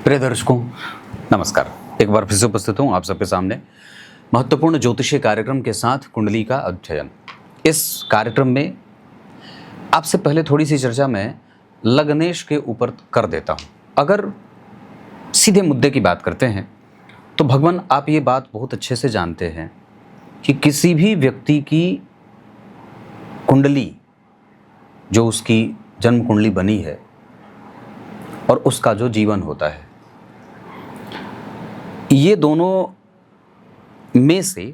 प्रिय दर्शकों, नमस्कार। एक बार फिर से उपस्थित हूँ आप सबके सामने महत्वपूर्ण ज्योतिषीय कार्यक्रम के साथ कुंडली का अध्ययन। इस कार्यक्रम में आपसे पहले थोड़ी सी चर्चा मैं लग्नेश के ऊपर कर देता हूँ। अगर सीधे मुद्दे की बात करते हैं तो भगवान, आप ये बात बहुत अच्छे से जानते हैं कि किसी भी व्यक्ति की कुंडली, जो उसकी जन्म कुंडली बनी है और उसका जो जीवन होता है, ये दोनों में से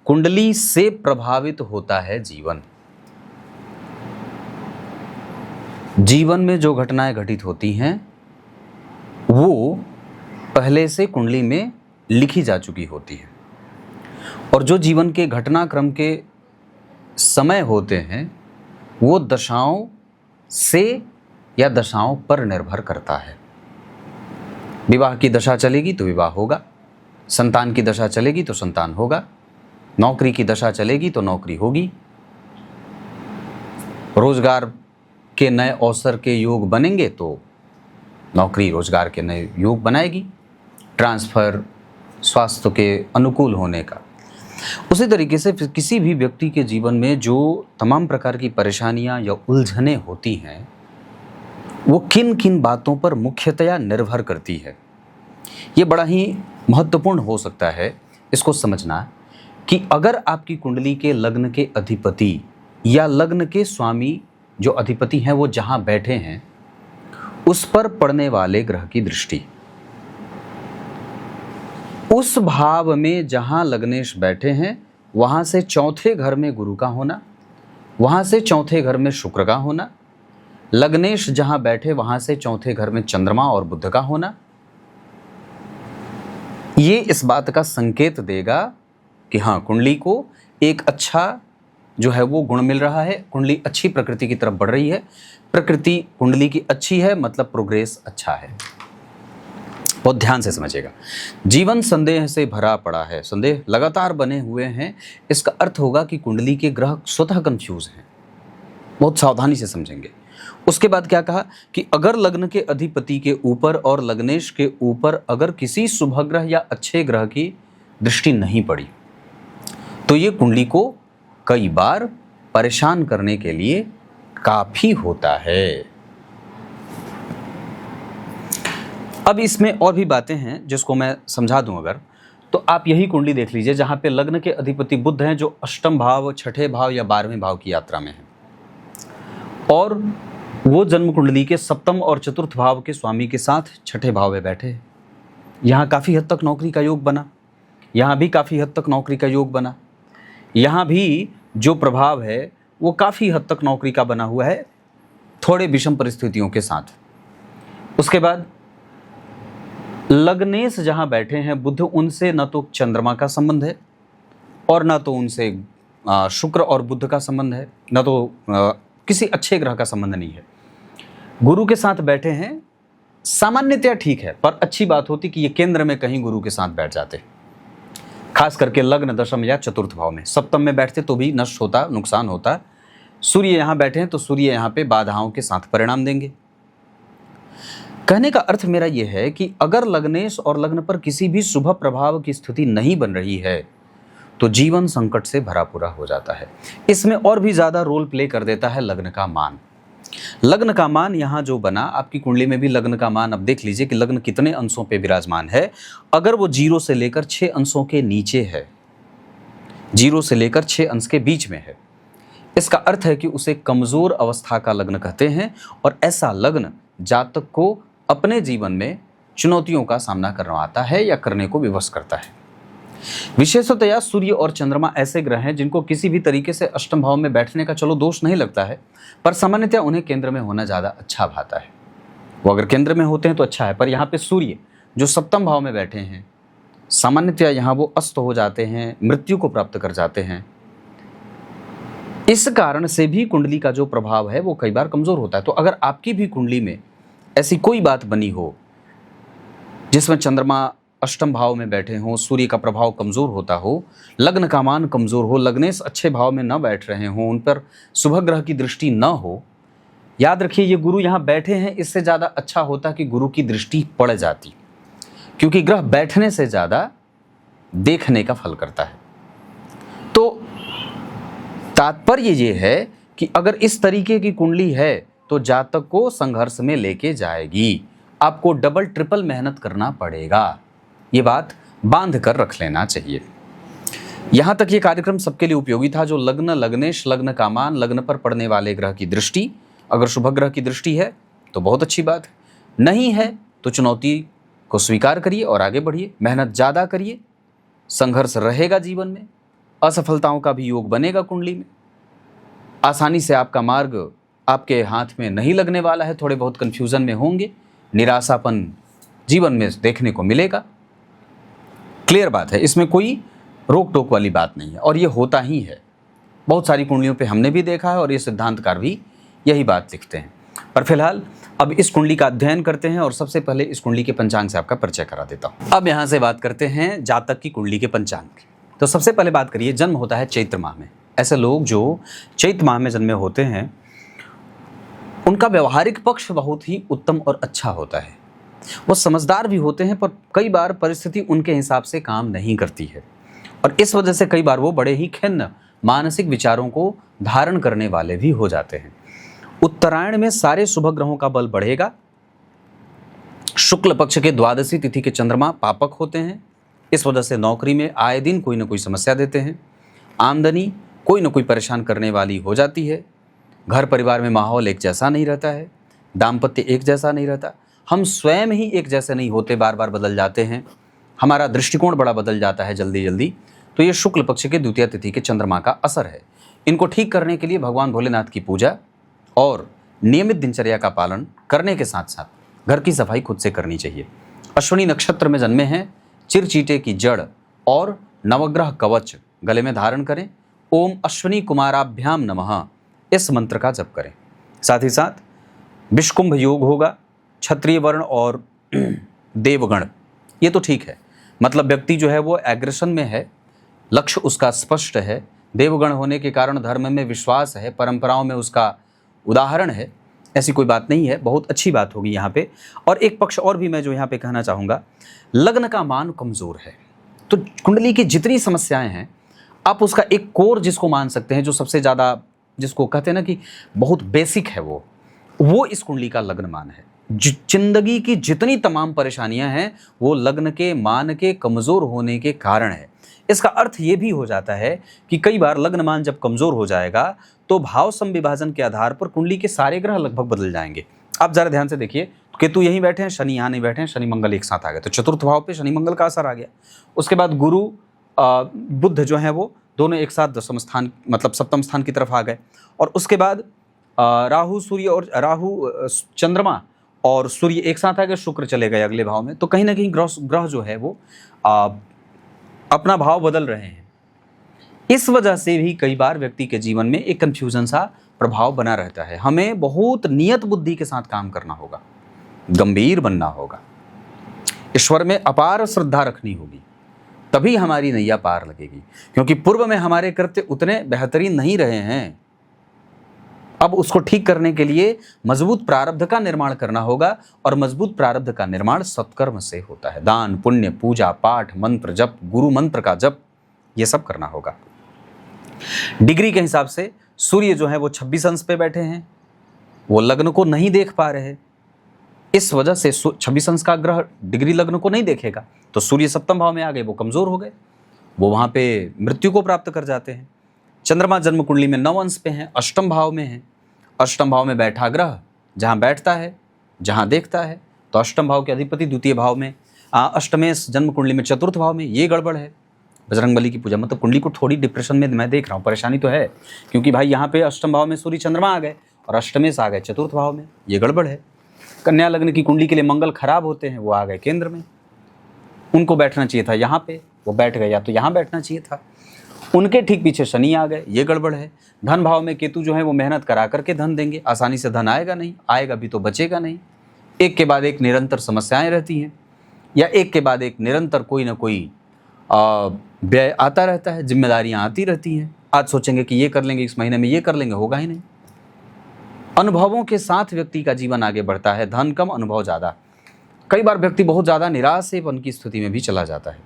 कुंडली से प्रभावित होता है जीवन। जीवन में जो घटनाएं घटित होती हैं वो पहले से कुंडली में लिखी जा चुकी होती है, और जो जीवन के घटनाक्रम के समय होते हैं वो दशाओं से या दशाओं पर निर्भर करता है। विवाह की दशा चलेगी तो विवाह होगा, संतान की दशा चलेगी तो संतान होगा, नौकरी की दशा चलेगी तो नौकरी होगी, रोजगार के नए अवसर के योग बनेंगे तो नौकरी रोजगार के नए योग बनाएगी, ट्रांसफर, स्वास्थ्य के अनुकूल होने का। उसी तरीके से किसी भी व्यक्ति के जीवन में जो तमाम प्रकार की परेशानियां या उलझनें होती हैं वो किन किन बातों पर मुख्यतया निर्भर करती है। ये बड़ा ही महत्वपूर्ण हो सकता है इसको समझना कि अगर आपकी कुंडली के लग्न के अधिपति या लग्न के स्वामी जो अधिपति हैं वो जहां बैठे हैं उस पर पड़ने वाले ग्रह की दृष्टि, उस भाव में जहां लग्नेश बैठे हैं वहां से चौथे घर में गुरु का होना, वहां से चौथे घर में शुक्र का होना, लग्नेश जहां बैठे वहां से चौथे घर में चंद्रमा और बुध का होना, ये इस बात का संकेत देगा कि हाँ, कुंडली को एक अच्छा जो है वो गुण मिल रहा है, कुंडली अच्छी प्रकृति की तरफ बढ़ रही है। प्रकृति कुंडली की अच्छी है मतलब प्रोग्रेस अच्छा है। बहुत ध्यान से समझिएगा। जीवन संदेह से भरा पड़ा है, संदेह लगातार बने हुए हैं, इसका अर्थ होगा कि कुंडली के ग्रह स्वतः कंफ्यूज हैं। बहुत सावधानी से समझेंगे। उसके बाद क्या कहा कि अगर लग्न के अधिपति के ऊपर और लग्नेश के ऊपर अगर किसी शुभ ग्रह या अच्छे ग्रह की दृष्टि नहीं पड़ी तो ये कुंडली को कई बार परेशान करने के लिए काफी होता है। अब इसमें और भी बातें हैं जिसको मैं समझा दूं अगर, तो आप यही कुंडली देख लीजिए जहां पे लग्न के अधिपति बुध हैं जो अष्टम भाव, छठे भाव या 12वें भाव की यात्रा में है, और वो जन्म कुंडली के सप्तम और चतुर्थ भाव के स्वामी के साथ छठे भाव में बैठे हैं। यहाँ काफ़ी हद तक नौकरी का योग बना, यहाँ भी काफ़ी हद तक नौकरी का योग बना, यहाँ भी जो प्रभाव है वो काफ़ी हद तक नौकरी का बना हुआ है, थोड़े विषम परिस्थितियों के साथ। उसके बाद लग्नेश जहाँ बैठे हैं बुध, उनसे न तो चंद्रमा का संबंध है और न तो उनसे शुक्र और बुध का संबंध है, न तो किसी अच्छे ग्रह का संबंध नहीं है। गुरु के साथ बैठे हैं, सामान्यतया ठीक है, पर अच्छी बात होती कि ये केंद्र में कहीं गुरु के साथ बैठ जाते, खास करके लग्न, दशम या चतुर्थ भाव में। सप्तम में बैठते तो भी नष्ट होता, नुकसान होता। सूर्य यहाँ बैठे हैं तो सूर्य यहाँ पे बाधाओं के साथ परिणाम देंगे। कहने का अर्थ मेरा यह है कि अगर लग्नेश और लग्न पर किसी भी शुभ प्रभाव की स्थिति नहीं बन रही है तो जीवन संकट से भरा पूरा हो जाता है। इसमें और भी ज्यादा रोल प्ले कर देता है लग्न का मान। लग्न का मान यहाँ जो बना, आपकी कुंडली में भी लग्न का मान अब देख लीजिए कि लग्न कितने अंशों पे विराजमान है। अगर वो 0 से लेकर 6 अंशों के नीचे है, 0 से लेकर 6 अंश के बीच में है, इसका अर्थ है कि उसे कमजोर अवस्था का लग्न कहते हैं, और ऐसा लग्न जातक को अपने जीवन में चुनौतियों का सामना करना आता है या करने को विवश करता है। विशेषतया सूर्य और चंद्रमा ऐसे ग्रह हैं जिनको किसी भी तरीके से अष्टम भाव में बैठने का चलो दोष नहीं लगता है, पर सामान्यतया उन्हें केंद्र में होना ज़्यादा अच्छा भाता है। वो अगर केंद्र में होते हैं तो अच्छा है, पर यहाँ पे सूर्य जो सप्तम भाव में बैठे हैं, सामान्यतया यहाँ वो अस्त हो जाते हैं, मृत्यु को प्राप्त कर जाते हैं। इस कारण से भी कुंडली का जो प्रभाव है वो कई बार कमजोर होता है। तो अगर आपकी भी कुंडली में ऐसी कोई बात बनी हो जिसमें चंद्रमा अष्टम भाव में बैठे हों, सूर्य का प्रभाव कमजोर होता हो, लग्न का मान कमजोर हो, लग्नेश अच्छे भाव में न बैठ रहे हों, उन पर शुभ ग्रह की दृष्टि न हो, याद रखिए ये गुरु यहाँ बैठे हैं, इससे ज़्यादा अच्छा होता कि गुरु की दृष्टि पड़ जाती। क्योंकि ग्रह बैठने से ज़्यादा देखने का फल करता है। तो तात्पर्य ये है कि अगर इस तरीके की कुंडली है तो जातक को संघर्ष में लेके जाएगी, आपको डबल ट्रिपल मेहनत करना पड़ेगा। ये बात बांध कर रख लेना चाहिए। यहाँ तक ये कार्यक्रम सबके लिए उपयोगी था जो लग्न, लग्नेश, लग्न कामान, लग्न पर पड़ने वाले ग्रह की दृष्टि, अगर शुभ ग्रह की दृष्टि है तो बहुत अच्छी बात है, नहीं है तो चुनौती को स्वीकार करिए और आगे बढ़िए, मेहनत ज़्यादा करिए, संघर्ष रहेगा जीवन में, असफलताओं का भी योग बनेगा कुंडली में, आसानी से आपका मार्ग आपके हाथ में नहीं लगने वाला है, थोड़े बहुत कन्फ्यूज़न में होंगे, निराशापन जीवन में देखने को मिलेगा। क्लियर बात है, इसमें कोई रोक टोक वाली बात नहीं है और ये होता ही है। बहुत सारी कुंडलियों पे हमने भी देखा है और ये सिद्धांतकार भी यही बात लिखते हैं। पर फिलहाल अब इस कुंडली का अध्ययन करते हैं और सबसे पहले इस कुंडली के पंचांग से आपका परिचय करा देता हूँ। अब यहाँ से बात करते हैं जातक की कुंडली के पंचांग की। तो सबसे पहले बात करिए, जन्म होता है चैत्र माह में। ऐसे लोग जो चैत्र माह में जन्मे होते हैं उनका व्यवहारिक पक्ष बहुत ही उत्तम और अच्छा होता है। वो समझदार भी होते हैं पर कई बार परिस्थिति उनके हिसाब से काम नहीं करती है और इस वजह से कई बार वो बड़े ही खिन्न मानसिक विचारों को धारण करने वाले भी हो जाते हैं। उत्तरायण में सारे शुभ ग्रहों का बल बढ़ेगा। शुक्ल पक्ष के द्वादशी तिथि के चंद्रमा पापक होते हैं, इस वजह से नौकरी में आए दिन कोई ना कोई समस्या देते हैं। आमदनी कोई ना कोई परेशान करने वाली हो जाती है। घर परिवार में माहौल एक जैसा नहीं रहता है, दाम्पत्य एक जैसा नहीं रहता, हम स्वयं ही एक जैसे नहीं होते, बार बार बदल जाते हैं, हमारा दृष्टिकोण बड़ा बदल जाता है जल्दी जल्दी। तो ये शुक्ल पक्ष के द्वितीय तिथि के चंद्रमा का असर है। इनको ठीक करने के लिए भगवान भोलेनाथ की पूजा और नियमित दिनचर्या का पालन करने के साथ साथ घर की सफाई खुद से करनी चाहिए। अश्विनी नक्षत्र में जन्मे हैं, चिरचीटे की जड़ और नवग्रह कवच गले में धारण करें। ओम अश्विनी कुमाराभ्याम नमः इस मंत्र का जप करें। साथ ही साथ विषकुंभ योग होगा। क्षत्रिय वर्ण और देवगण, ये तो ठीक है, मतलब व्यक्ति जो है वो एग्रेशन में है, लक्ष्य उसका स्पष्ट है, देवगण होने के कारण धर्म में विश्वास है, परंपराओं में उसका उदाहरण है, ऐसी कोई बात नहीं है, बहुत अच्छी बात होगी यहाँ पे। और एक पक्ष और भी मैं जो यहाँ पे कहना चाहूँगा, लग्न का मान कमज़ोर है। तो कुंडली की जितनी समस्याएं हैं आप उसका एक कोर जिसको मान सकते हैं, जो सबसे ज़्यादा जिसको कहते हैं ना कि बहुत बेसिक है, वो इस कुंडली का लग्न मान है। जिंदगी की जितनी तमाम परेशानियां हैं वो लग्न के मान के कमज़ोर होने के कारण है। इसका अर्थ ये भी हो जाता है कि कई बार लग्न मान जब कमज़ोर हो जाएगा तो भाव संविभाजन के आधार पर कुंडली के सारे ग्रह लगभग बदल जाएंगे। आप ज़रा ध्यान से देखिए, केतु यहीं बैठे हैं, शनि यहाँ नहीं बैठे हैं, शनि मंगल एक साथ आ गए तो चतुर्थ भाव पे शनि मंगल का असर आ गया। उसके बाद गुरु बुध जो है वो दोनों एक साथ दशम स्थान मतलब सप्तम स्थान की तरफ आ गए। और उसके बाद राहु सूर्य और राहु चंद्रमा और सूर्य एक साथ आ गए, शुक्र चले गए अगले भाव में। तो कहीं ना कहीं ग्रह जो है वो अपना भाव बदल रहे हैं। इस वजह से भी कई बार व्यक्ति के जीवन में एक कन्फ्यूजन सा प्रभाव बना रहता है। हमें बहुत नियत बुद्धि के साथ काम करना होगा, गंभीर बनना होगा, ईश्वर में अपार श्रद्धा रखनी होगी, तभी हमारी नैया पार लगेगी। क्योंकि पूर्व में हमारे कृत्य उतने बेहतरीन नहीं रहे हैं। अब उसको ठीक करने के लिए मजबूत प्रारब्ध का निर्माण करना होगा और मजबूत प्रारब्ध का निर्माण सत्कर्म से होता है। दान, पुण्य, पूजा पाठ, मंत्र जप, गुरु मंत्र का जप, ये सब करना होगा। डिग्री के हिसाब से सूर्य जो है वो 26 अंश पे बैठे हैं, वो लग्न को नहीं देख पा रहे। इस वजह से 26 अंश का ग्रह डिग्री लग्न को नहीं देखेगा तो सूर्य सप्तम भाव में आ गए, वो कमजोर हो गए, वो वहां पे मृत्यु को प्राप्त कर जाते हैं। चंद्रमा जन्म कुंडली में 9 अंश पे हैं, अष्टम भाव में है। अष्टम भाव में बैठा ग्रह जहां बैठता है, जहां देखता है, तो अष्टम भाव के अधिपति द्वितीय भाव में, अष्टमेश जन्म कुंडली में चतुर्थ भाव में, ये गड़बड़ है। बजरंगबली की पूजा, मतलब कुंडली को थोड़ी डिप्रेशन में मैं देख रहा हूँ, परेशानी तो है क्योंकि भाई यहाँ पे अष्टम भाव में सूर्य चंद्रमा आ गए और अष्टमेश आ गए चतुर्थ भाव में, ये गड़बड़ है। कन्या लग्न की कुंडली के लिए मंगल खराब होते हैं, वो आ गए केंद्र में, उनको बैठना चाहिए था यहाँ पे, वो बैठ गए, या तो यहाँ बैठना चाहिए था। उनके ठीक पीछे शनि आ गए, ये गड़बड़ है। धन भाव में केतु जो है वो मेहनत करा करके धन देंगे, आसानी से धन आएगा नहीं, आएगा भी तो बचेगा नहीं। एक के बाद एक निरंतर समस्याएं रहती हैं या एक के बाद एक निरंतर कोई ना कोई व्यय आता रहता है, जिम्मेदारियां आती रहती हैं। आज सोचेंगे कि ये कर लेंगे, इस महीने में ये कर लेंगे, होगा ही नहीं। अनुभवों के साथ व्यक्ति का जीवन आगे बढ़ता है, धन कम अनुभव ज़्यादा। कई बार व्यक्ति बहुत ज़्यादा निराशेपन की स्थिति में भी चला जाता है,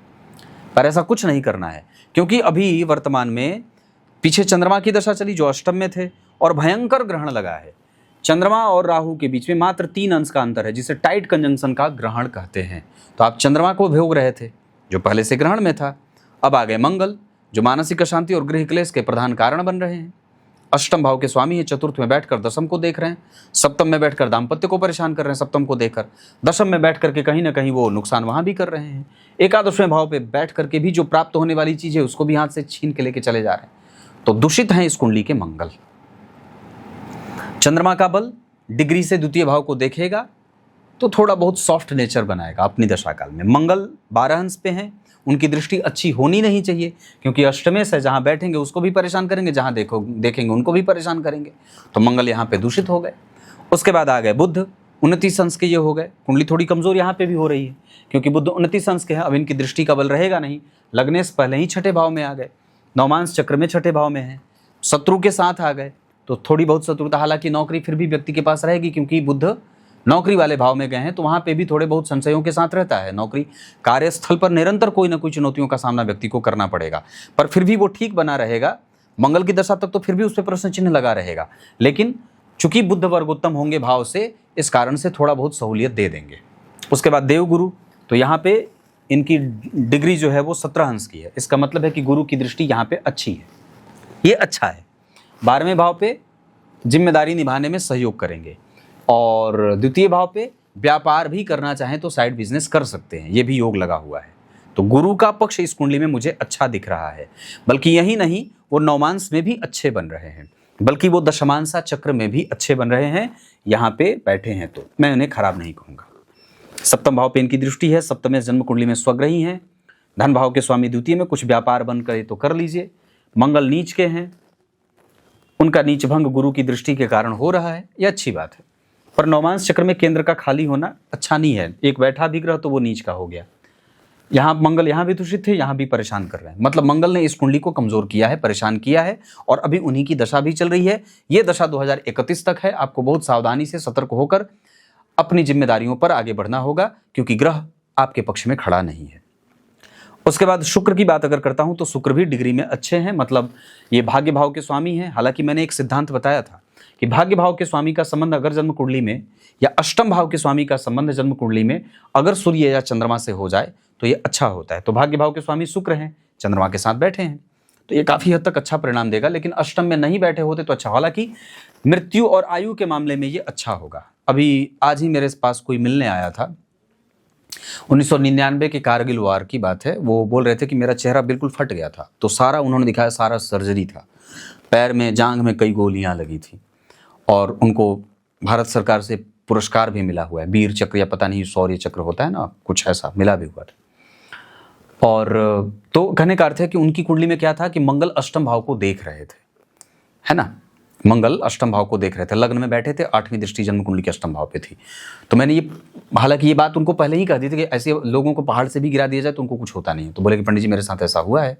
पर ऐसा कुछ नहीं करना है, क्योंकि अभी वर्तमान में पीछे चंद्रमा की दशा चली जो अष्टम में थे और भयंकर ग्रहण लगा है। चंद्रमा और राहु के बीच में मात्र 3 अंश का अंतर है, जिसे टाइट कंजंक्शन का ग्रहण कहते हैं। तो आप चंद्रमा को भोग रहे थे जो पहले से ग्रहण में था। अब आ गए मंगल जो मानसिक अशांति और गृह क्लेश के प्रधान कारण बन रहे हैं। अष्टम भाव के स्वामी है, चतुर्थ में बैठकर दशम को देख रहे हैं, सप्तम में बैठकर दाम्पत्य को परेशान कर रहे हैं, सप्तम को देखकर दशम में बैठ करके कहीं ना कहीं वो नुकसान वहां भी कर रहे हैं। एकादशवें भाव पे बैठ करके भी जो प्राप्त होने वाली चीज है उसको भी हाथ से छीन के लेके चले जा रहे हैं। तो दूषित हैं इस कुंडली के मंगल। चंद्रमा का बल डिग्री से द्वितीय भाव को देखेगा तो थोड़ा बहुत सॉफ्ट नेचर बनाएगा अपनी दशा काल में। मंगल 12 अंश पे हैं, उनकी दृष्टि अच्छी होनी नहीं चाहिए, क्योंकि अष्टमे से जहाँ बैठेंगे उसको भी परेशान करेंगे, जहाँ देखेंगे उनको भी परेशान करेंगे। तो मंगल यहाँ पे दूषित हो गए। उसके बाद आ गए बुध, 29 अंश के ये हो गए। कुंडली थोड़ी कमजोर यहाँ पे भी हो रही है, क्योंकि बुध 29 अंश के हैं। अब इनकी दृष्टि का बल रहेगा नहीं, लगने से पहले ही छठे भाव में आ गए, नवमांश चक्र में छठे भाव में है, शत्रु के साथ आ गए। तो थोड़ी बहुत शत्रुता, हालांकि नौकरी फिर भी व्यक्ति के पास रहेगी, क्योंकि बुध नौकरी वाले भाव में गए हैं, तो वहाँ पे भी थोड़े बहुत संशयों के साथ रहता है। नौकरी कार्यस्थल पर निरंतर कोई ना कोई चुनौतियों का सामना व्यक्ति को करना पड़ेगा, पर फिर भी वो ठीक बना रहेगा। मंगल की दशा तक तो फिर भी उस पर प्रश्न चिन्ह लगा रहेगा, लेकिन चूंकि बुध वर्गोत्तम होंगे भाव से, इस कारण से थोड़ा बहुत सहूलियत दे देंगे। उसके बाद देवगुरु, तो यहाँ पे इनकी डिग्री जो है वो 17 अंश की है। इसका मतलब है कि गुरु की दृष्टि यहाँ पे अच्छी है, ये अच्छा है। 12वें भाव पे जिम्मेदारी निभाने में सहयोग करेंगे, और द्वितीय भाव पे व्यापार भी करना चाहें तो साइड बिजनेस कर सकते हैं, ये भी योग लगा हुआ है। तो गुरु का पक्ष इस कुंडली में मुझे अच्छा दिख रहा है। बल्कि यही नहीं, वो नवमांश में भी अच्छे बन रहे हैं, बल्कि वो दशमांशा चक्र में भी अच्छे बन रहे हैं। यहाँ पे बैठे हैं तो मैं उन्हें खराब नहीं कहूँगा। सप्तम भाव पे इनकी दृष्टि है, सप्तम जन्म कुंडली में स्वग्रही हैं। धन भाव के स्वामी द्वितीय में, कुछ व्यापार बन करे तो कर लीजिए। मंगल नीच के हैं, उनका नीच भंग गुरु की दृष्टि के कारण हो रहा है, यह अच्छी बात है। पर नवमांश चक्र में केंद्र का खाली होना अच्छा नहीं है। एक बैठा भी ग्रह तो वो नीच का हो गया। यहाँ मंगल यहाँ भी दूषित थे, यहाँ भी परेशान कर रहे हैं। मतलब मंगल ने इस कुंडली को कमजोर किया है, परेशान किया है, और अभी उन्हीं की दशा भी चल रही है। ये दशा 2031 तक है। आपको बहुत सावधानी से सतर्क होकर अपनी जिम्मेदारियों पर आगे बढ़ना होगा, क्योंकि ग्रह आपके पक्ष में खड़ा नहीं है। उसके बाद शुक्र की बात अगर करता हूं तो शुक्र भी डिग्री में अच्छे हैं, मतलब ये भाग्य भाव के स्वामी हैं। हालांकि मैंने एक सिद्धांत बताया था कि भाग्य भाव के स्वामी का संबंध अगर जन्म कुंडली में, या अष्टम भाव के स्वामी का संबंध जन्म कुंडली में अगर सूर्य या चंद्रमा से हो जाए तो ये अच्छा होता है। तो भाग्य भाव के स्वामी शुक्र हैं, चंद्रमा के साथ बैठे हैं, तो ये काफी हद तक अच्छा परिणाम देगा। लेकिन अष्टम में नहीं बैठे होते तो अच्छा। हालांकि मृत्यु और आयु के मामले में ये अच्छा होगा। अभी आज ही मेरे पास कोई मिलने आया था, 1999 के कारगिल वार की बात है। वो बोल रहे थे कि मेरा चेहरा बिल्कुल फट गया था, तो सारा उन्होंने दिखाया, सारा सर्जरी था। पैर में, जांघ में कई गोलियां लगी थी, और उनको भारत सरकार से पुरस्कार भी मिला हुआ है, वीर चक्र या पता नहीं शौर्य चक्र होता है ना, कुछ ऐसा मिला भी हुआ था। और तो कहने का अर्थ है कि उनकी कुंडली में क्या था कि मंगल अष्टम भाव को देख रहे थे, है ना, मंगल अष्टम भाव को देख रहे थे, लग्न में बैठे थे, 8वीं दृष्टि जन्म कुंडली के अष्टम भाव पे थी। तो मैंने ये, हालांकि ये बात उनको पहले ही कह दी थी कि ऐसे लोगों को पहाड़ से भी गिरा दिया जाए तो उनको कुछ होता नहीं है। तो बोले कि पंडित जी मेरे साथ ऐसा हुआ है।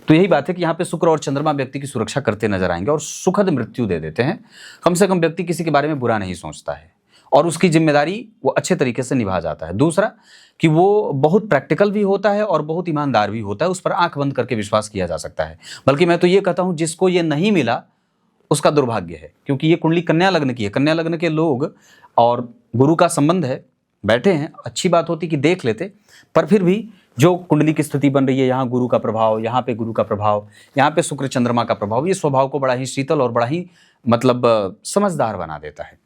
तो यही बात है कि यहाँ पे शुक्र और चंद्रमा व्यक्ति की सुरक्षा करते नजर आएंगे और सुखद मृत्यु दे देते हैं। कम से कम व्यक्ति किसी के बारे में बुरा नहीं सोचता है, और उसकी जिम्मेदारी वो अच्छे तरीके से निभा जाता है। दूसरा कि वो बहुत प्रैक्टिकल भी होता है और बहुत ईमानदार भी होता है, उस पर आंख बंद करके विश्वास किया जा सकता है। बल्कि मैं तो ये कहता हूँ जिसको ये नहीं मिला उसका दुर्भाग्य है, क्योंकि ये कुंडली कन्या लग्न की है। कन्या लग्न के लोग और गुरु का संबंध है, बैठे हैं, अच्छी बात होती कि देख लेते। पर फिर भी जो कुंडली की स्थिति बन रही है, यहाँ गुरु का प्रभाव, यहाँ पे गुरु का प्रभाव, यहाँ पे शुक्र चंद्रमा का प्रभाव, ये स्वभाव को बड़ा ही शीतल और बड़ा ही मतलब समझदार बना देता है।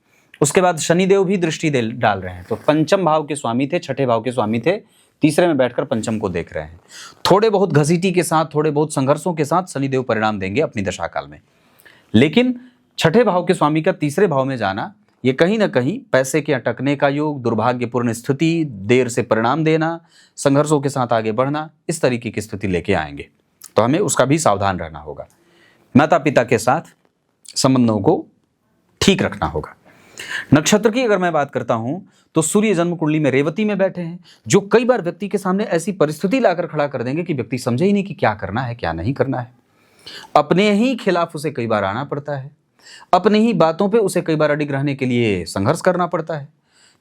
उसके बाद शनिदेव भी दृष्टि डाल रहे हैं। तो पंचम भाव के स्वामी थे, छठे भाव के स्वामी थे, तीसरे में बैठकर पंचम को देख रहे हैं। थोड़े बहुत घसीटी के साथ, थोड़े बहुत संघर्षों के साथ शनिदेव परिणाम देंगे अपनी दशा काल में। लेकिन छठे भाव के स्वामी का तीसरे भाव में जाना, ये कहीं ना कहीं पैसे के अटकने का योग, दुर्भाग्यपूर्ण स्थिति, देर से परिणाम देना, संघर्षों के साथ आगे बढ़ना, इस तरीके की स्थिति लेके आएंगे। तो हमें उसका भी सावधान रहना होगा। माता पिता के साथ संबंधों को ठीक रखना होगा। नक्षत्र की अगर मैं बात करता हूं तो सूर्य जन्म कुंडली में रेवती में बैठे हैं, जो कई बार व्यक्ति के सामने ऐसी परिस्थिति लाकर खड़ा कर देंगे कि व्यक्ति समझे ही नहीं कि क्या करना है क्या नहीं करना है। अपने ही खिलाफ उसे कई बार आना पड़ता है, अपनी ही बातों पे उसे कई बार अडिग रहने के लिए संघर्ष करना पड़ता है।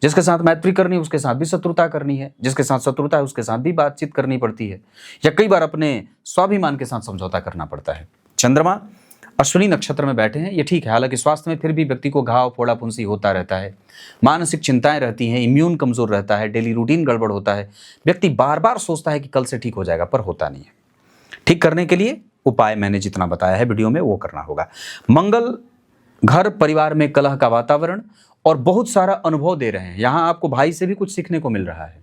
जिसके साथ मैत्री करनी है उसके साथ भी शत्रुता करनी है, जिसके साथ शत्रुता है उसके साथ भी बातचीत करनी पड़ती है, या कई बार अपने स्वाभिमान के साथ समझौता करना पड़ता है। चंद्रमा अश्विनी नक्षत्र में बैठे हैं, ये ठीक है, हालांकि स्वास्थ्य में फिर भी व्यक्ति को घाव फोड़ा फुंसी होता रहता है, मानसिक चिंताएं रहती हैं, इम्यून कमजोर रहता है, डेली रूटीन गड़बड़ होता है, व्यक्ति बार बार सोचता है कि कल से ठीक हो जाएगा, पर होता नहीं है। ठीक करने के लिए उपाय मैंने जितना बताया है वीडियो में वो करना होगा। मंगल घर परिवार में कलह का वातावरण और बहुत सारा अनुभव दे रहे हैं। यहां आपको भाई से भी कुछ सीखने को मिल रहा है,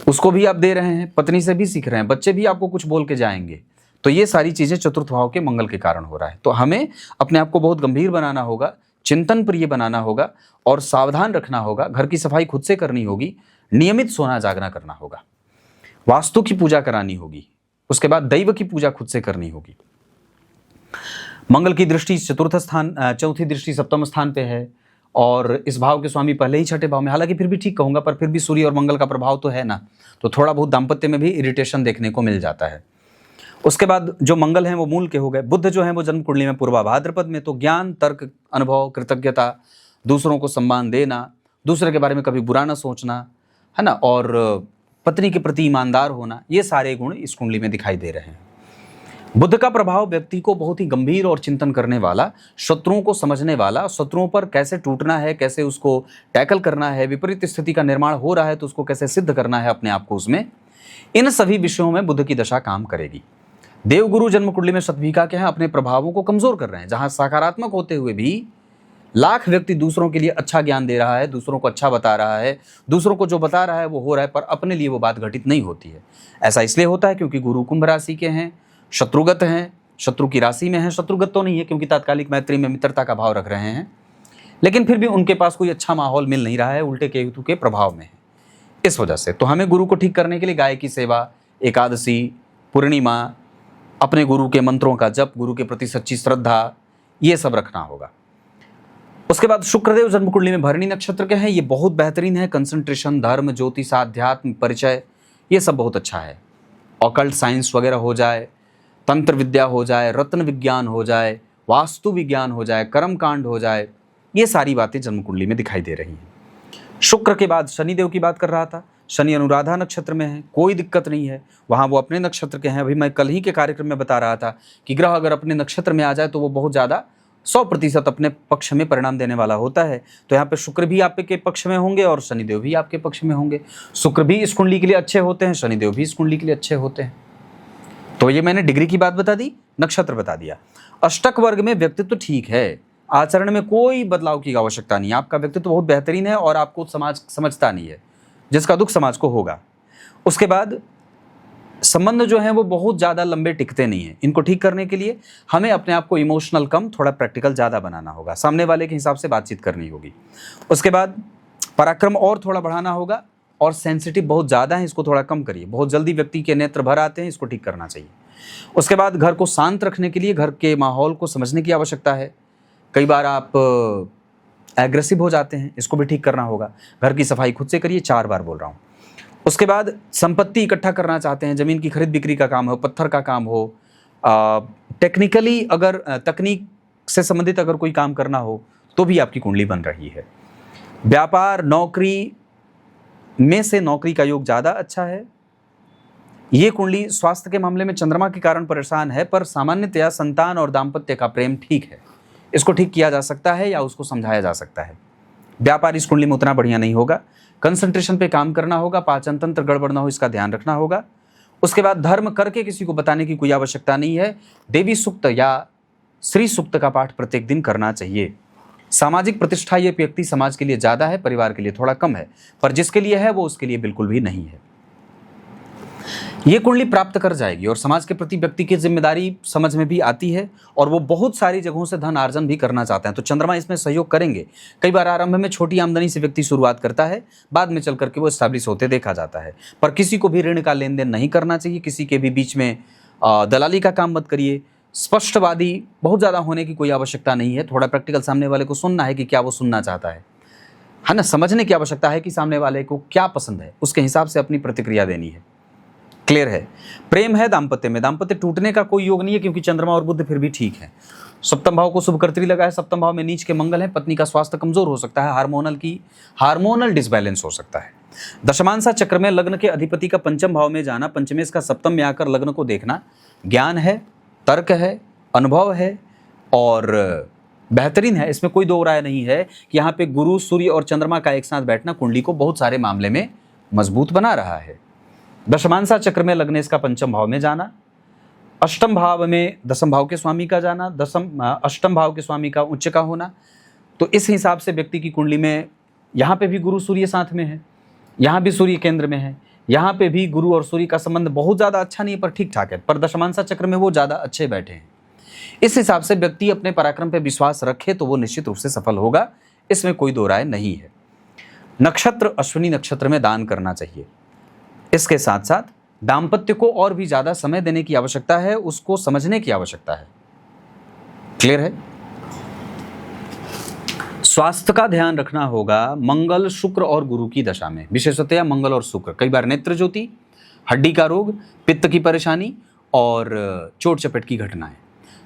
उसको भी आप दे रहे हैं, पत्नी से भी सीख रहे हैं, बच्चे भी आपको कुछ बोल के जाएंगे। तो ये सारी चीजें चतुर्थ भाव के मंगल के कारण हो रहा है। तो हमें अपने आप को बहुत गंभीर बनाना होगा, चिंतन प्रिय बनाना होगा और सावधान रखना होगा। घर की सफाई खुद से करनी होगी, नियमित सोना जागना करना होगा, वास्तु की पूजा करानी होगी, उसके बाद दैव की पूजा खुद से करनी होगी। मंगल की दृष्टि चतुर्थ स्थान, चौथी दृष्टि सप्तम स्थान पे है और इस भाव के स्वामी पहले ही छठे भाव में, हालांकि फिर भी ठीक कहूंगा, पर फिर भी सूर्य और मंगल का प्रभाव तो है ना, तो थोड़ा बहुत दाम्पत्य में भी इरिटेशन देखने को मिल जाता है। उसके बाद जो मंगल हैं वो मूल के हो गए। बुध जो है वो जन्म कुंडली में पूर्वा भाद्रपद में, तो ज्ञान, तर्क, अनुभव, कृतज्ञता, दूसरों को सम्मान देना, दूसरे के बारे में कभी बुरा ना सोचना, है ना, और पत्नी के प्रति ईमानदार होना, ये सारे गुण इस कुंडली में दिखाई दे रहे हैं। बुध का प्रभाव व्यक्ति को बहुत ही गंभीर और चिंतन करने वाला, शत्रुओं को समझने वाला, शत्रुओं पर कैसे टूटना है, कैसे उसको टैकल करना है, विपरीत स्थिति का निर्माण हो रहा है तो उसको कैसे सिद्ध करना है अपने आप को उसमें, इन सभी विषयों में बुध की दशा काम करेगी। देवगुरु जन्म कुंडली में शतभिका के हैं, अपने प्रभावों को कमजोर कर रहे हैं। जहां सकारात्मक होते हुए भी लाख व्यक्ति दूसरों के लिए अच्छा ज्ञान दे रहा है, दूसरों को अच्छा बता रहा है, दूसरों को जो बता रहा है वो हो रहा है, पर अपने लिए वो बात घटित नहीं होती है। ऐसा इसलिए होता है क्योंकि गुरु कुंभ राशि के हैं, शत्रुगत हैं, शत्रु की राशि में हैं। शत्रुगत तो नहीं है क्योंकि तात्कालिक मैत्री में मित्रता का भाव रख रहे हैं, लेकिन फिर भी उनके पास कोई अच्छा माहौल मिल नहीं रहा है, उल्टे केतु के प्रभाव में है। इस वजह से तो हमें गुरु को ठीक करने के लिए गाय की सेवा, एकादशी, पूर्णिमा, अपने गुरु के मंत्रों का जप, गुरु के प्रति सच्ची श्रद्धा, ये सब रखना होगा। उसके बाद शुक्रदेव जन्म कुंडली में भरणी नक्षत्र के हैं, ये बहुत बेहतरीन है। कंसंट्रेशन, धर्म, ज्योतिष, आध्यात्म, परिचय, ये सब बहुत अच्छा है। ऑकल्ट साइंस वगैरह हो जाए, तंत्र विद्या हो जाए, रत्न विज्ञान हो जाए, वास्तु विज्ञान हो जाए, कर्मकांड हो जाए, ये सारी बातें जन्म कुंडली में दिखाई दे रही हैं। शुक्र के बाद शनिदेव की बात कर रहा था। शनि अनुराधा नक्षत्र में है, कोई दिक्कत नहीं है, वहाँ वो अपने नक्षत्र के हैं। अभी मैं कल ही के कार्यक्रम में बता रहा था कि ग्रह अगर अपने नक्षत्र में आ जाए तो वो बहुत ज़्यादा 100% अपने पक्ष में परिणाम देने वाला होता है। तो यहाँ पे शुक्र भी आपके पक्ष में होंगे और शनिदेव भी आपके पक्ष में होंगे। शुक्र भी इस कुंडली के लिए अच्छे होते हैं, शनिदेव भी इस कुंडली के लिए अच्छे होते हैं। तो ये मैंने डिग्री की बात बता दी, नक्षत्र बता दिया। अष्टक वर्ग में व्यक्तित्व ठीक है, आचरण में कोई बदलाव की आवश्यकता नहीं है। आपका व्यक्तित्व बहुत बेहतरीन है और आपको समाज समझता नहीं है, जिसका दुख समाज को होगा। उसके बाद संबंध जो हैं वो बहुत ज़्यादा लंबे टिकते नहीं हैं। इनको ठीक करने के लिए हमें अपने आप को इमोशनल कम, थोड़ा प्रैक्टिकल ज़्यादा बनाना होगा, सामने वाले के हिसाब से बातचीत करनी होगी। उसके बाद पराक्रम और थोड़ा बढ़ाना होगा और सेंसिटिव बहुत ज़्यादा है, इसको थोड़ा कम करिए। बहुत जल्दी व्यक्ति के नेत्र भर आते हैं, इसको ठीक करना चाहिए। उसके बाद घर को शांत रखने के लिए घर के माहौल को समझने की आवश्यकता है। कई बार आप एग्रेसिव हो जाते हैं, इसको भी ठीक करना होगा। घर की सफाई खुद से करिए, 4 बार बोल रहा हूँ। उसके बाद संपत्ति इकट्ठा करना चाहते हैं, ज़मीन की खरीद बिक्री का काम हो, पत्थर का काम हो, टेक्निकली अगर तकनीक से संबंधित अगर कोई काम करना हो तो भी आपकी कुंडली बन रही है। व्यापार, नौकरी में से नौकरी का योग ज़्यादा अच्छा है। ये कुंडली स्वास्थ्य के मामले में चंद्रमा के कारण परेशान है, पर सामान्यतया संतान और दाम्पत्य का प्रेम ठीक है, इसको ठीक किया जा सकता है या उसको समझाया जा सकता है। व्यापार इस कुंडली में उतना बढ़िया नहीं होगा, कंसंट्रेशन पे काम करना होगा, पाचन तंत्र गड़बड़ ना हो इसका ध्यान रखना होगा। उसके बाद धर्म करके किसी को बताने की कोई आवश्यकता नहीं है। देवी सूक्त या श्री सूक्त का पाठ प्रत्येक दिन करना चाहिए। सामाजिक प्रतिष्ठा ये व्यक्ति समाज के लिए ज़्यादा है, परिवार के लिए थोड़ा कम है, पर जिसके लिए है वो उसके लिए बिल्कुल भी नहीं है। ये कुंडली प्राप्त कर जाएगी और समाज के प्रति व्यक्ति की जिम्मेदारी समझ में भी आती है और वो बहुत सारी जगहों से धन अर्जन भी करना चाहते हैं, तो चंद्रमा इसमें सहयोग करेंगे। कई बार आरंभ में छोटी आमदनी से व्यक्ति शुरुआत करता है, बाद में चल करके वो एस्टैब्लिश होते देखा जाता है। पर किसी को भी ऋण का लेन देन नहीं करना चाहिए, किसी के भी बीच में दलाली का काम मत करिए। स्पष्टवादी बहुत ज़्यादा होने की कोई आवश्यकता नहीं है, थोड़ा प्रैक्टिकल सामने वाले को सुनना है कि क्या वो सुनना चाहता है ना, समझने की आवश्यकता है कि सामने वाले को क्या पसंद है, उसके हिसाब से अपनी प्रतिक्रिया देनी है। क्लियर है। प्रेम है दाम्पत्य में, दाम्पत्य टूटने का कोई योग नहीं है क्योंकि चंद्रमा और बुध फिर भी ठीक है। सप्तम भाव को शुभकर्त्री लगा है, सप्तम भाव में नीच के मंगल है, पत्नी का स्वास्थ्य कमजोर हो सकता है, हार्मोनल डिसबैलेंस हो सकता है। दशमांशा चक्र में लग्न के अधिपति का पंचम भाव में जाना, पंचमेश का सप्तम में आकर लग्न को देखना ज्ञान है, तर्क है, अनुभव है और बेहतरीन है। इसमें कोई दो राय नहीं है कि यहाँ पे गुरु, सूर्य और चंद्रमा का एक साथ बैठना कुंडली को बहुत सारे मामले में मजबूत बना रहा है। दशमांशा चक्र में लग्न इसका पंचम भाव में जाना, अष्टम भाव में दसम भाव के स्वामी का जाना, अष्टम भाव के स्वामी का उच्च का होना, तो इस हिसाब से व्यक्ति की कुंडली में यहाँ पे भी गुरु सूर्य साथ में है, यहाँ भी सूर्य केंद्र में है, यहाँ पे भी गुरु और सूर्य का संबंध बहुत ज़्यादा अच्छा नहीं है पर ठीक ठाक है, पर दशमांशा चक्र में वो ज़्यादा अच्छे बैठे हैं। इस हिसाब से व्यक्ति अपने पराक्रम पर विश्वास रखे तो वो निश्चित रूप से सफल होगा, इसमें कोई दो राय नहीं है। नक्षत्र अश्विनी नक्षत्र में दान करना चाहिए। इसके साथ साथ दाम्पत्य को और भी ज्यादा समय देने की आवश्यकता है, उसको समझने की आवश्यकता है। क्लियर है। स्वास्थ्य का ध्यान रखना होगा मंगल, शुक्र और गुरु की दशा में, विशेषतया मंगल और शुक्र। कई बार नेत्र ज्योति, हड्डी का रोग, पित्त की परेशानी और चोट चपेट की घटनाएं।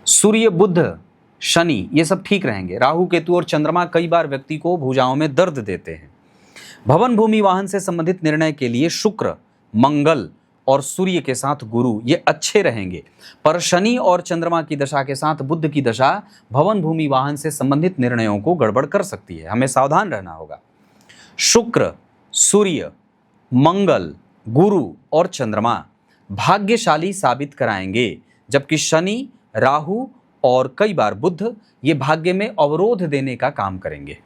सूर्य, बुध, शनि ये सब ठीक रहेंगे। राहु, केतु और चंद्रमा कई बार व्यक्ति को भुजाओं में दर्द देते हैं। भवन, भूमि, वाहन से संबंधित निर्णय के लिए शुक्र, मंगल और सूर्य के साथ गुरु ये अच्छे रहेंगे, पर शनि और चंद्रमा की दशा के साथ बुध की दशा भवन, भूमि, वाहन से संबंधित निर्णयों को गड़बड़ कर सकती है, हमें सावधान रहना होगा। शुक्र, सूर्य, मंगल, गुरु और चंद्रमा भाग्यशाली साबित कराएंगे, जबकि शनि, राहु और कई बार बुध ये भाग्य में अवरोध देने का काम करेंगे।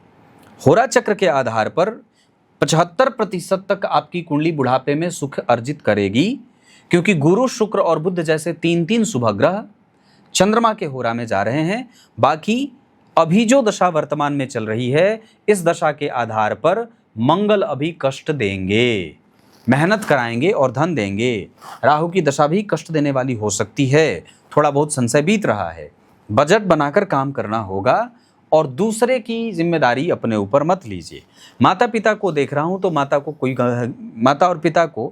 होरा चक्र के आधार पर 75% तक आपकी कुंडली बुढ़ापे में सुख अर्जित करेगी, क्योंकि गुरु, शुक्र और बुध जैसे 3 शुभ ग्रह चंद्रमा के होरा में जा रहे हैं। बाकी अभी जो दशा वर्तमान में चल रही है, इस दशा के आधार पर मंगल अभी कष्ट देंगे, मेहनत कराएंगे और धन देंगे। राहु की दशा भी कष्ट देने वाली हो सकती है, थोड़ा बहुत संशय बीत रहा है। बजट बनाकर काम करना होगा और दूसरे की जिम्मेदारी अपने ऊपर मत लीजिए। माता पिता को देख रहा हूं तो माता और पिता को,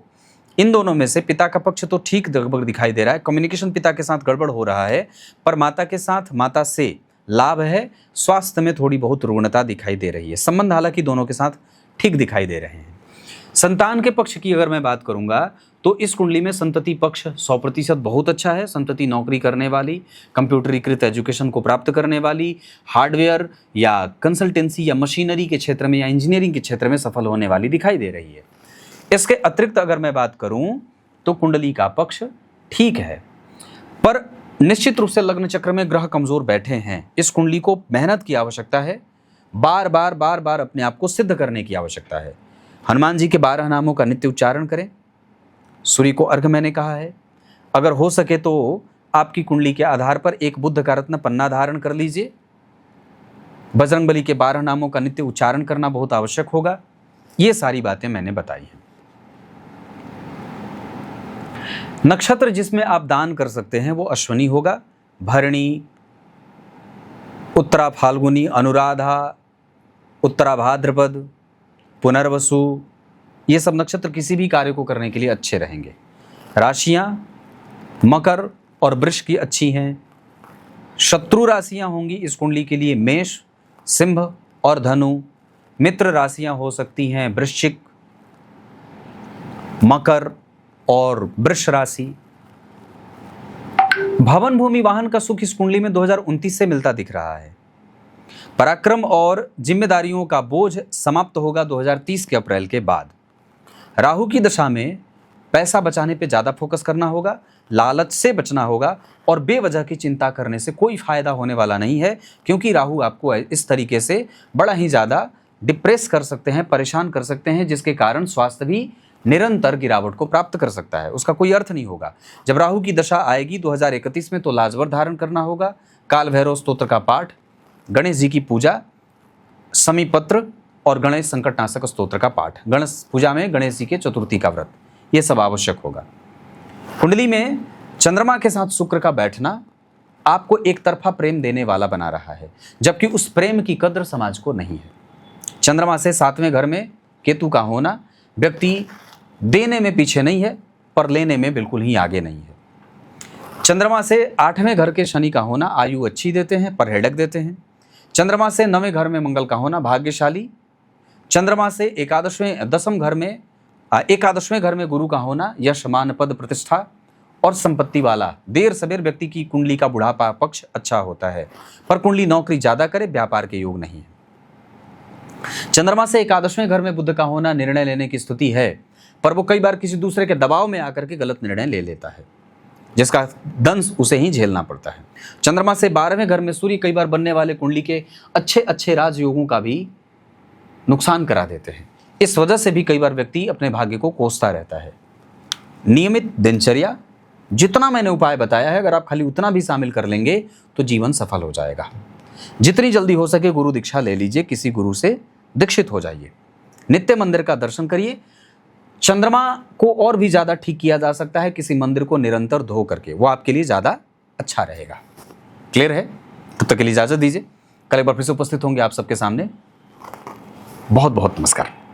इन दोनों में से पिता का पक्ष तो ठीक लगभग दिखाई दे रहा है, कम्युनिकेशन पिता के साथ गड़बड़ हो रहा है, पर माता के साथ माता से लाभ है। स्वास्थ्य में थोड़ी बहुत रुग्णता दिखाई दे रही है। संबंध हालांकि दोनों के साथ ठीक दिखाई दे रहे हैं। संतान के पक्ष की अगर मैं बात करूंगा तो इस कुंडली में संतति पक्ष 100% बहुत अच्छा है। संतति नौकरी करने वाली, कंप्यूटरीकृत एजुकेशन को प्राप्त करने वाली, हार्डवेयर या कंसल्टेंसी या मशीनरी के क्षेत्र में या इंजीनियरिंग के क्षेत्र में सफल होने वाली दिखाई दे रही है। इसके अतिरिक्त अगर मैं बात करूं तो कुंडली का पक्ष ठीक है, पर निश्चित रूप से लग्न चक्र में ग्रह कमजोर बैठे हैं। इस कुंडली को मेहनत की आवश्यकता है, बार बार अपने आप को सिद्ध करने की आवश्यकता है। हनुमान जी के 12 नामों का नित्य उच्चारण करें। सूर्य को अर्घ मैंने कहा है। अगर हो सके तो आपकी कुंडली के आधार पर एक बुद्ध का रत्न पन्ना धारण कर लीजिए। बजरंगबली के 12 नामों का नित्य उच्चारण करना बहुत आवश्यक होगा। ये सारी बातें मैंने बताई हैं। नक्षत्र जिसमें आप दान कर सकते हैं वो अश्विनी होगा, भरणी, उत्तरा फाल्गुनी, अनुराधा, उत्तरा भाद्रपद, पुनर्वसु, ये सब नक्षत्र किसी भी कार्य को करने के लिए अच्छे रहेंगे। राशियां मकर और वृष की अच्छी हैं। शत्रु राशियां होंगी इस कुंडली के लिए मेष, सिंह और धनु। मित्र राशियां हो सकती हैं वृश्चिक, मकर और वृष राशि। भवन, भूमि, वाहन का सुख इस कुंडली में 2029 से मिलता दिख रहा है। पराक्रम और जिम्मेदारियों का बोझ समाप्त होगा 2030 के अप्रैल के बाद। राहु की दशा में पैसा बचाने पे ज़्यादा फोकस करना होगा, लालच से बचना होगा और बेवजह की चिंता करने से कोई फायदा होने वाला नहीं है, क्योंकि राहु आपको इस तरीके से बड़ा ही ज़्यादा डिप्रेस कर सकते हैं, परेशान कर सकते हैं, जिसके कारण स्वास्थ्य भी निरंतर गिरावट को प्राप्त कर सकता है। उसका कोई अर्थ नहीं होगा। जब राहु की दशा आएगी 2031 में तो लाजवर धारण करना होगा, काल भैरव स्तोत्र का पाठ, गणेश जी की पूजा, समीपत्र और गणेश संकटनाशक स्तोत्र का पाठ, गणेश पूजा में गणेश जी के चतुर्थी का व्रत, ये सब आवश्यक होगा। कुंडली में चंद्रमा के साथ शुक्र का बैठना आपको एक तरफा प्रेम देने वाला बना रहा है, जबकि उस प्रेम की कद्र समाज को नहीं है। चंद्रमा से 7वें घर में केतु का होना व्यक्ति देने में पीछे नहीं है, पर लेने में बिल्कुल ही आगे नहीं है। चंद्रमा से 8वें घर के शनि का होना आयु अच्छी देते हैं पर हेडक देते हैं। चंद्रमा से 9वें घर में मंगल का होना भाग्यशाली। चंद्रमा से एकादशवें घर में गुरु का होना यश मान पद प्रतिष्ठा और संपत्ति वाला। देर सवेर व्यक्ति की कुंडली का बुढ़ापा पक्ष अच्छा होता है, पर कुंडली नौकरी ज्यादा करे, व्यापार के योग नहीं है। चंद्रमा से एकादशवें घर में बुध का होना निर्णय लेने की स्थिति है, पर वो कई बार किसी दूसरे के दबाव में आकर के गलत निर्णय ले लेता है, जिसका दंश उसे ही झेलना पड़ता है। चंद्रमा से 12वें घर में सूर्य कई बार बनने वाले कुंडली के अच्छे अच्छे राजयोगों का भी नुकसान करा देते हैं। इस वजह से भी कई बार व्यक्ति अपने भाग्य को कोसता रहता है। नियमित दिनचर्या, जितना मैंने उपाय बताया है, अगर आप खाली उतना भी शामिल कर लेंगे तो जीवन सफल हो जाएगा। जितनी जल्दी हो सके गुरु दीक्षा ले लीजिए, किसी गुरु से दीक्षित हो जाइए, नित्य मंदिर का दर्शन करिए। चंद्रमा को और भी ज्यादा ठीक किया जा सकता है किसी मंदिर को निरंतर धो करके, वो आपके लिए ज्यादा अच्छा रहेगा। क्लियर है? तब तक के लिए इजाजत दीजिए, कल एक बार फिर से उपस्थित होंगे आप सबके सामने। बहुत बहुत नमस्कार।